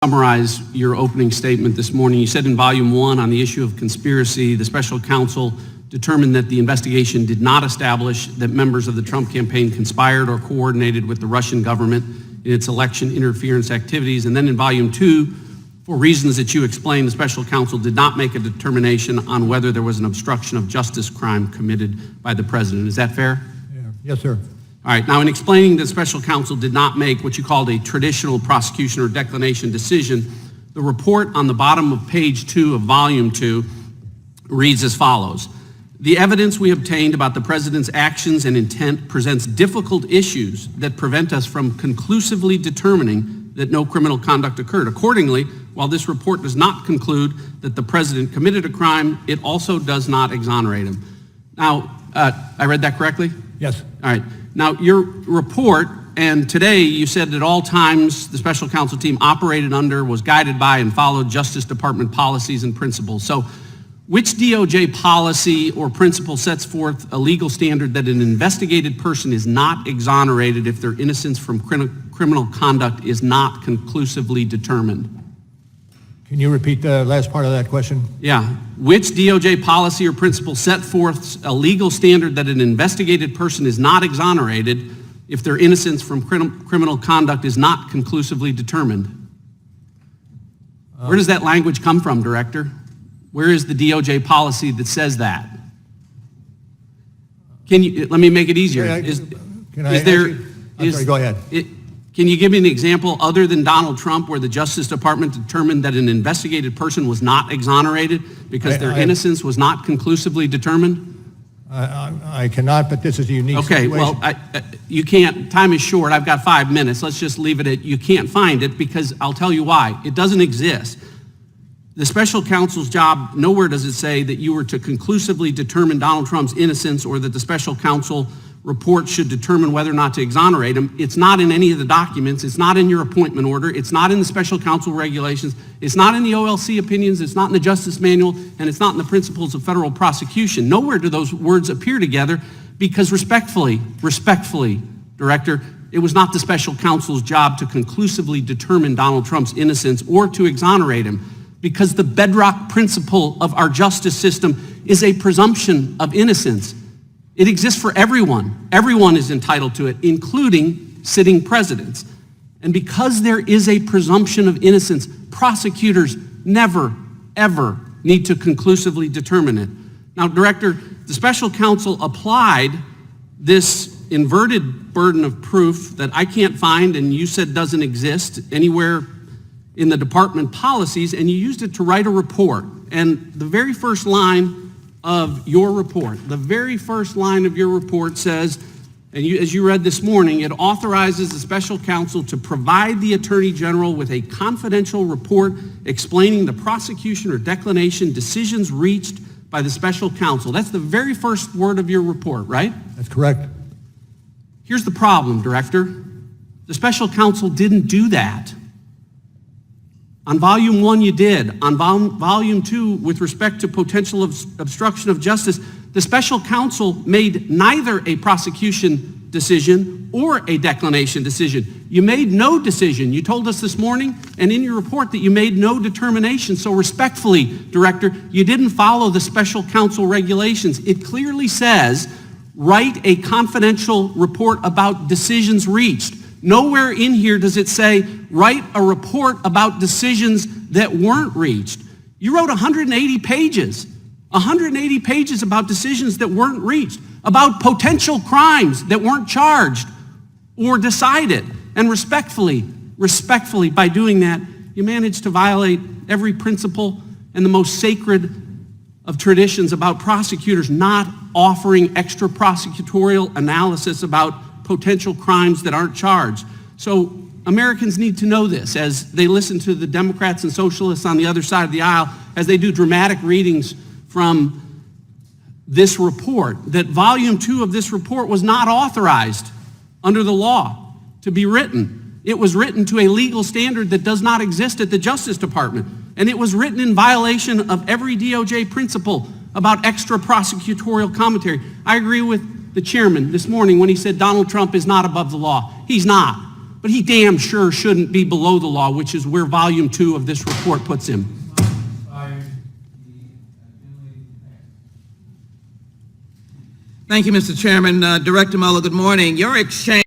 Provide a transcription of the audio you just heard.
Summarize your opening statement this morning. You said in volume 1 on the issue of conspiracy, the special counsel determined that the investigation did not establish that members of the Trump campaign conspired or coordinated with the Russian government in its election interference activities. And then in volume 2, for reasons that you explained, the special counsel did not make a determination on whether there was an obstruction of justice crime committed by the president. Is that fair? Yeah. Yes, sir. All right, now in explaining that special counsel did not make what you called a traditional prosecution or declination decision, the report on the bottom of page 2 of volume 2 reads as follows. The evidence we obtained about the president's actions and intent presents difficult issues that prevent us from conclusively determining that no criminal conduct occurred. Accordingly, while this report does not conclude that the president committed a crime, it also does not exonerate him. Now, I read that correctly? Yes. All right. Now, your report, and today you said at all times the special counsel team operated under, was guided by, and followed Justice Department policies and principles. So which DOJ policy or principle sets forth a legal standard that an investigated person is not exonerated if their innocence from criminal conduct is not conclusively determined? Can you repeat the last part of that question? Yeah. Which DOJ policy or principle set forth a legal standard that an investigated person is not exonerated if their innocence from criminal conduct is not conclusively determined? Where does that language come from, Director? Where is the DOJ policy that says that? Let me make it easier. Go ahead. Can you give me an example other than Donald Trump where the Justice Department determined that an investigated person was not exonerated because their innocence was not conclusively determined? I cannot, but this is a unique situation. Okay, well, you can't. Time is short. I've got 5 minutes. Let's just leave it at you can't find it because I'll tell you why. It doesn't exist. The special counsel's job, nowhere does it say that you were to conclusively determine Donald Trump's innocence or that the special counsel report should determine whether or not to exonerate him. It's not in any of the documents. It's not in your appointment order. It's not in the special counsel regulations. It's not in the OLC opinions. It's not in the Justice Manual, and it's not in the principles of federal prosecution. Nowhere do those words appear together because respectfully, Director, it was not the special counsel's job to conclusively determine Donald Trump's innocence or to exonerate him because the bedrock principle of our justice system is a presumption of innocence. It exists for everyone. Everyone is entitled to it, including sitting presidents. And because there is a presumption of innocence, prosecutors never, ever need to conclusively determine it. Now, Director, the special counsel applied this inverted burden of proof that I can't find and you said doesn't exist anywhere in the department policies, and you used it to write a report. And the very first line of your report, says, and as you read this morning, it authorizes the special counsel to provide the Attorney General with a confidential report explaining the prosecution or declination decisions reached by the special counsel. That's the very first word of your report, right? That's correct. Here's the problem, Director. The special counsel didn't do that. On volume 1, you did. On volume 2, with respect to potential obstruction of justice, the special counsel made neither a prosecution decision or a declination decision. You made no decision. You told us this morning and in your report that you made no determination. So respectfully, Director, you didn't follow the special counsel regulations. It clearly says, write a confidential report about decisions reached. Nowhere in here does it say, write a report about decisions that weren't reached. You wrote 180 pages about decisions that weren't reached, about potential crimes that weren't charged or decided. And respectfully, by doing that, you managed to violate every principle and the most sacred of traditions about prosecutors not offering extra prosecutorial analysis about potential crimes that aren't charged. So Americans need to know this as they listen to the Democrats and socialists on the other side of the aisle, as they do dramatic readings from this report, that volume 2 of this report was not authorized under the law to be written. It was written to a legal standard that does not exist at the Justice Department. And it was written in violation of every DOJ principle about extra prosecutorial commentary. I agree with the chairman this morning when he said Donald Trump is not above the law. He's not. but he damn sure shouldn't be below the law, which is where volume 2 of this report puts him. Thank you, Mr. Chairman. Director Mueller, good morning. Your exchange